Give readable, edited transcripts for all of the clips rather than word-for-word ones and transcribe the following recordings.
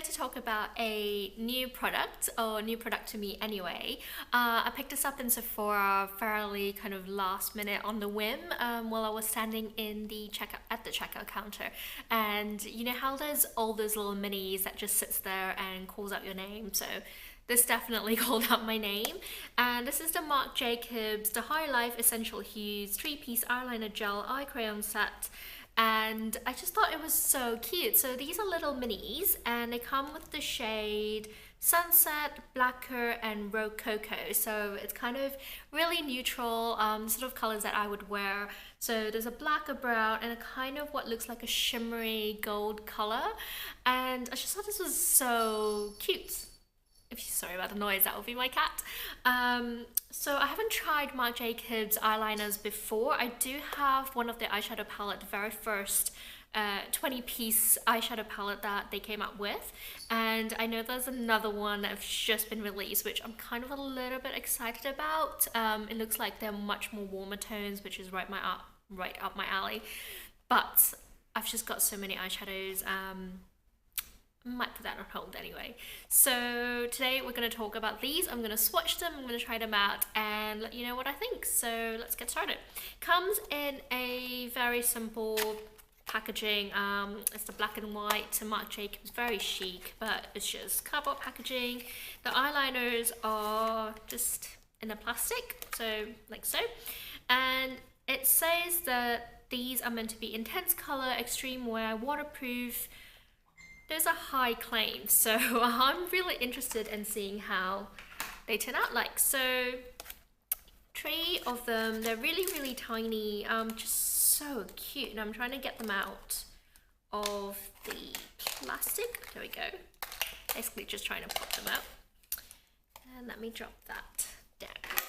here to talk about a new product, or new product to me anyway. I picked this up in Sephora fairly kind of last minute on the whim, while I was standing in the checkout counter. And you know how there's all those little minis that just sits there and calls out your name? So this definitely called out my name. And this is the Marc Jacobs The High Life Essential Hues 3-piece eyeliner gel eye crayon set. And I just thought it was so cute. So these are little minis and they come with the shade Sunset, Blacquer, and Rococo. So it's kind of really neutral, sort of colors that I would wear. So there's a black, a brown, and a kind of what looks like a shimmery gold color. And I just thought this was so cute. If you're sorry about the noise, that will be my cat. So I haven't tried Marc Jacobs eyeliners before. I do have one of the eyeshadow palette, the very first 20-piece eyeshadow palette that they came out with. And I know there's another one that's just been released, which I'm kind of a little bit excited about. It looks like they're much more warmer tones, which is right up my alley. But I've just got so many eyeshadows. Might put that on hold anyway. So today we're going to talk about these. I'm going to swatch them, I'm going to try them out and let you know what I think. So let's get started. Comes in a very simple packaging. It's the black and white Marc Jacobs, very chic, but it's just cardboard packaging. The eyeliners are just in a plastic, so like so. And it says that these are meant to be intense color, extreme wear, waterproof. There's a high claim, so I'm really interested in seeing how they turn out like. So 3 of them, they're really tiny, just so cute, and I'm trying to get them out of the plastic. There we go. Basically just trying to pop them out. And let me drop that down.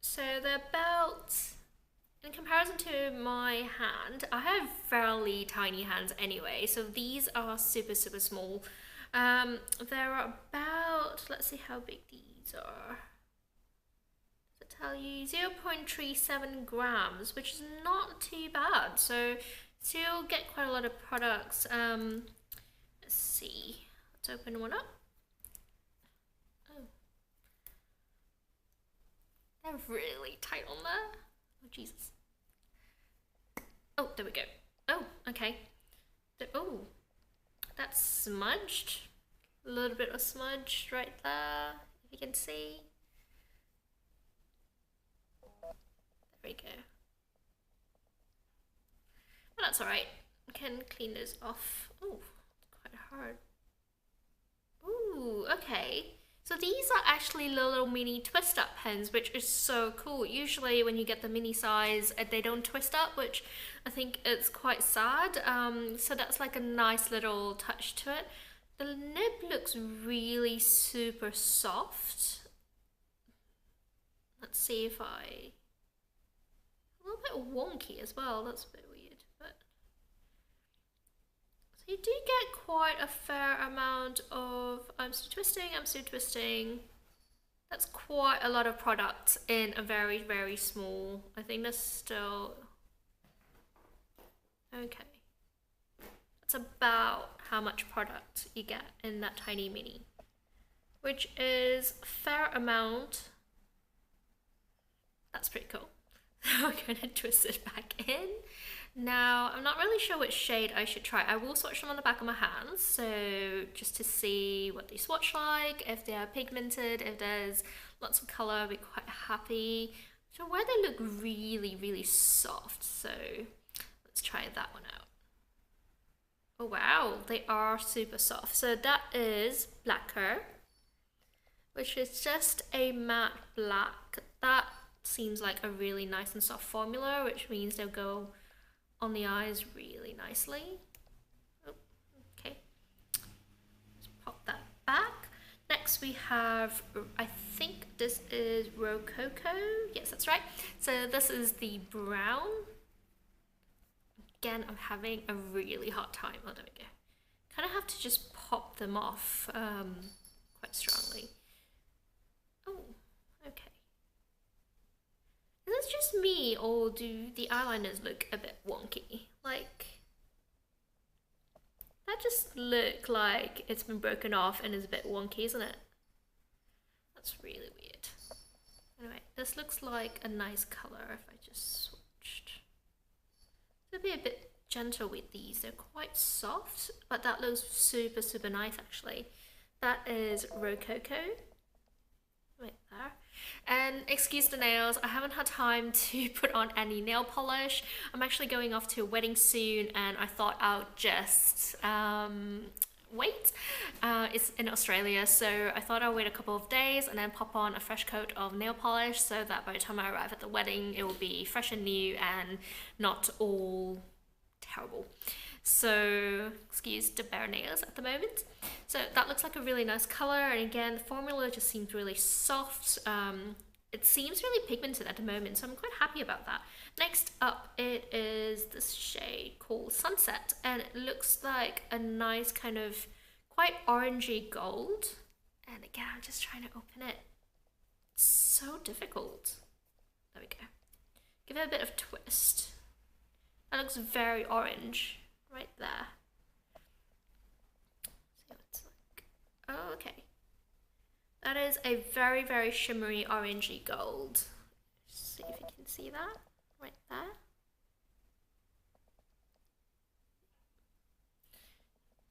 So they're about, in comparison to my hand, I have fairly tiny hands anyway, so these are super small. There are about, let's see how big these are. Does it tell you? 0.37 grams, which is not too bad. So still get quite a lot of products. Let's see. Let's open one up. Oh, they're really tight on there. Oh Jesus. Oh, there we go. Oh, okay. Oh, that's smudged. A little bit of smudge right there, if you can see. There we go. Well, that's alright. I can clean those off. Oh, it's quite hard. Ooh, okay. So these are actually little mini twist up pens, which is so cool. Usually when you get the mini size, they don't twist up, which I think is quite sad. So that's like a nice little touch to it. The nib looks really super soft. Let's see if a little bit wonky as well. That's a bit weird, but so you do get quite a fair amount of I'm still twisting. That's quite a lot of product in a very small. I think that's still okay. That's about how much product you get in that tiny mini, which is a fair amount. That's pretty cool. So I'm gonna twist it back in. Now, I'm not really sure which shade I should try. I will swatch them on the back of my hands, so just to see what they swatch like, if they are pigmented, if there's lots of colour, I'll be quite happy. So where they look really soft, so let's try that one out. Oh wow, they are super soft. So that is Blacquer, which is just a matte black. That seems like a really nice and soft formula, which means they'll go on the eyes really nicely. Oh, okay. Let's pop that back. Next we have, I think this is Rococo. Yes, that's right. So this is the brown. Again, I'm having a really hard time. Oh, there we go. Kind of have to just pop them off quite strongly. Oh, okay. Is this just me, or do the eyeliners look a bit wonky? Like, That just look like it's been broken off and is a bit wonky, isn't it? That's really weird. Anyway, this looks like a nice color if I just swatched. So be a bit gentle with these. They're quite soft, but that looks super, super nice actually. That is Rococo. Right there. And excuse the nails, I haven't had time to put on any nail polish. I'm actually going off to a wedding soon and I thought I'll just wait. It's in Australia, so I thought I'll wait a couple of days and then pop on a fresh coat of nail polish so that by the time I arrive at the wedding it will be fresh and new and not all terrible. So excuse the bare nails at the moment. So that looks like a really nice color, and again the formula just seems really soft. It seems really pigmented at the moment, so I'm quite happy about that. Next up, it is this shade called Sunset, and it looks like a nice kind of quite orangey gold. And again, I'm just trying to open it. It's so difficult. There we go. Give it a bit of twist. That looks very orange right there. See what it's like. Oh, okay. That is a very, very shimmery orangey gold. Just see if you can see that right there.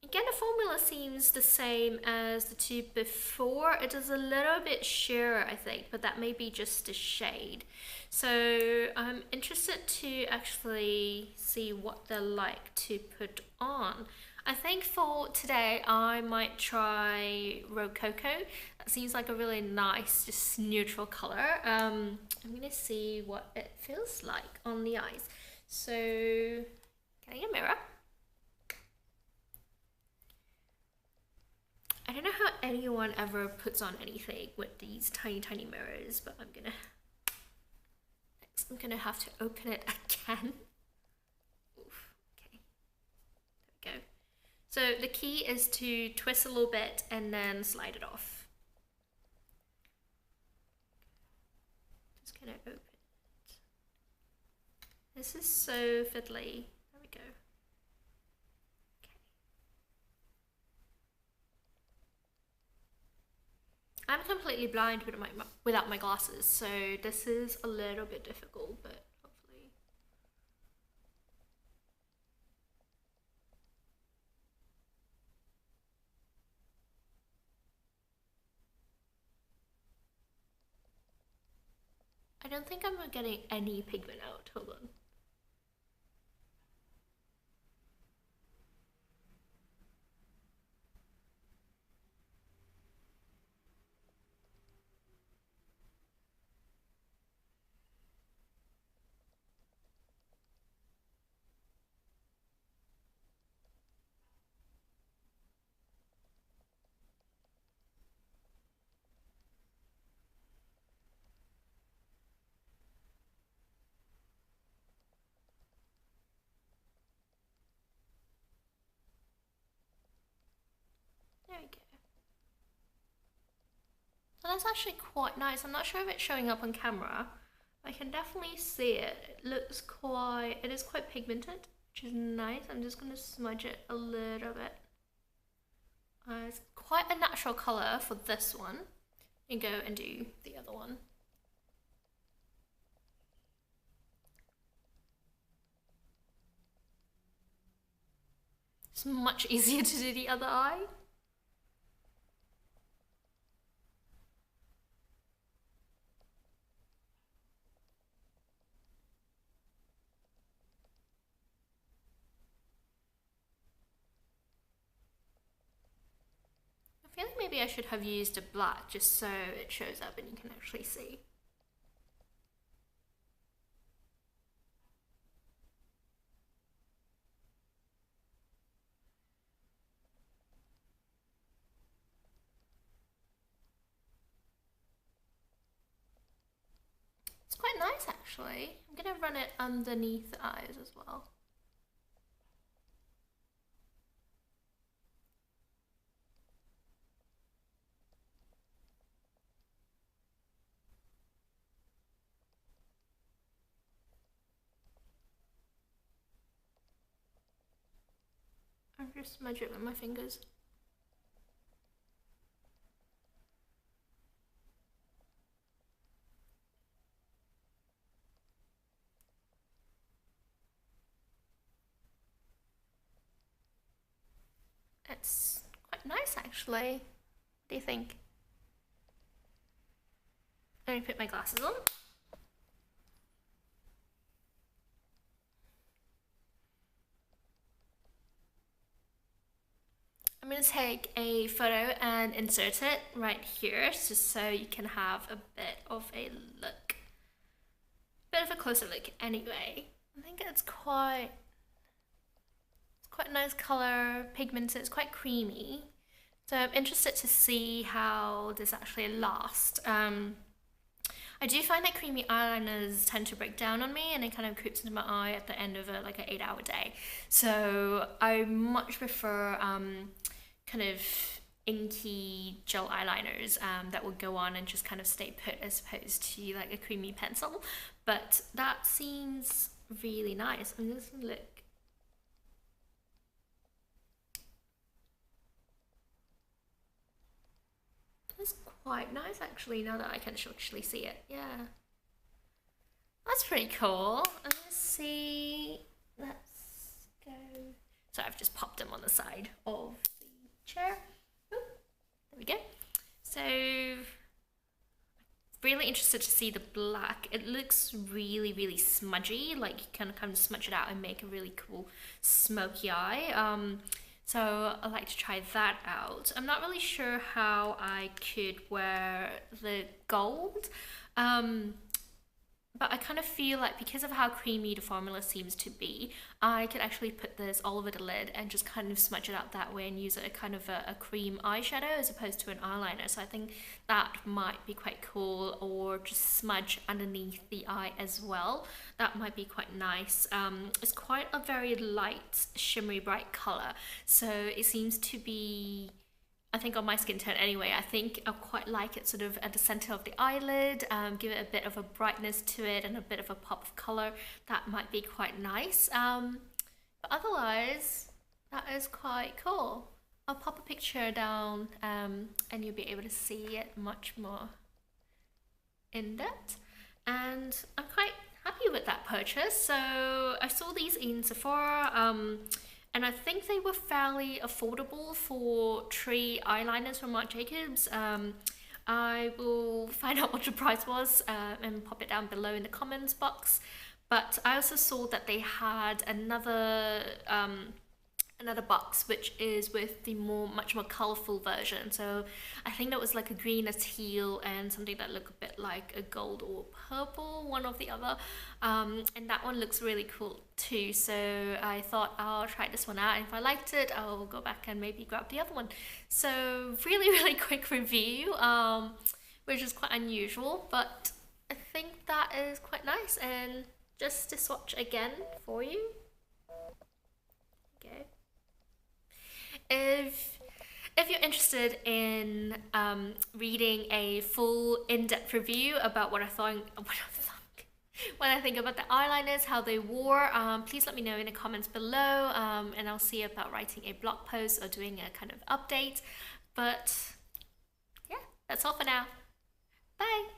Again, the formula seems the same as the two before. It is a little bit sheerer, I think, but that may be just the shade. So I'm interested to actually see what they're like to put on. I think for today I might try Rococo. That seems like a really nice, just neutral color. I'm gonna see what it feels like on the eyes. So getting a mirror. I don't know how anyone ever puts on anything with these tiny, tiny mirrors, but I'm gonna have to open it again. Oof, okay, there we go. So the key is to twist a little bit and then slide it off. Just gonna open it. This is so fiddly. There we go. I'm completely blind without my glasses, so this is a little bit difficult, but hopefully. I don't think I'm getting any pigment out. Hold on. There we go. So that's actually quite nice. I'm not sure if it's showing up on camera. I can definitely see it. It is quite pigmented, which is nice. I'm just gonna smudge it a little bit. It's quite a natural color for this one. And go and do the other one. It's much easier to do the other eye. I feel like maybe I should have used a black just so it shows up and you can actually see. It's quite nice actually. I'm gonna run it underneath the eyes as well. I'm just smudge it with my fingers. It's quite nice actually. What do you think? Let me put my glasses on. I'm going to take a photo and insert it right here just so you can have a bit of a look. Bit of a closer look anyway. I think it's quite a nice color, pigmented, it's quite creamy. So I'm interested to see how this actually lasts. I do find that creamy eyeliners tend to break down on me and it kind of creeps into my eye at the end of like an 8-hour day. So I much prefer kind of inky gel eyeliners that will go on and just kind of stay put as opposed to like a creamy pencil. But that seems really nice. I'm just gonna look. That's quite nice actually, now that I can actually see it. Yeah, that's pretty cool. Let's see, let's go. So I've just popped them on the side of the chair. Ooh, there we go. So really interested to see the black. It looks really smudgy, like you can kind of smudge it out and make a really cool smoky eye. So I'd like to try that out. I'm not really sure how I could wear the gold, but I kind of feel like because of how creamy the formula seems to be, I could actually put this all over the lid and just kind of smudge it out that way and use it as kind of a cream eyeshadow as opposed to an eyeliner. So I think that might be quite cool, or just smudge underneath the eye as well. That might be quite nice. It's quite a very light, shimmery, bright color. So it seems to be, I think on my skin tone anyway, I think I quite like it sort of at the center of the eyelid, give it a bit of a brightness to it and a bit of a pop of color. That might be quite nice. But otherwise, that is quite cool. I'll pop a picture down and you'll be able to see it much more in depth. And I'm quite happy with that purchase. So I saw these in Sephora, and I think they were fairly affordable for 3 eyeliners from Marc Jacobs. I will find out what the price was and pop it down below in the comments box. But I also saw that they had another box which is with the much more colorful version. So I think that was like a green, a teal, and something that looked a bit like a gold or purple, one or the other, and that one looks really cool too. So I thought I'll try this one out, and if I liked it I'll go back and maybe grab the other one. So really quick review, which is quite unusual, but I think that is quite nice. And just to swatch again for you. Okay. If you're interested in reading a full in-depth review about what I think about the eyeliners, how they wore, please let me know in the comments below, and I'll see about writing a blog post or doing a kind of update. But yeah, that's all for now. Bye!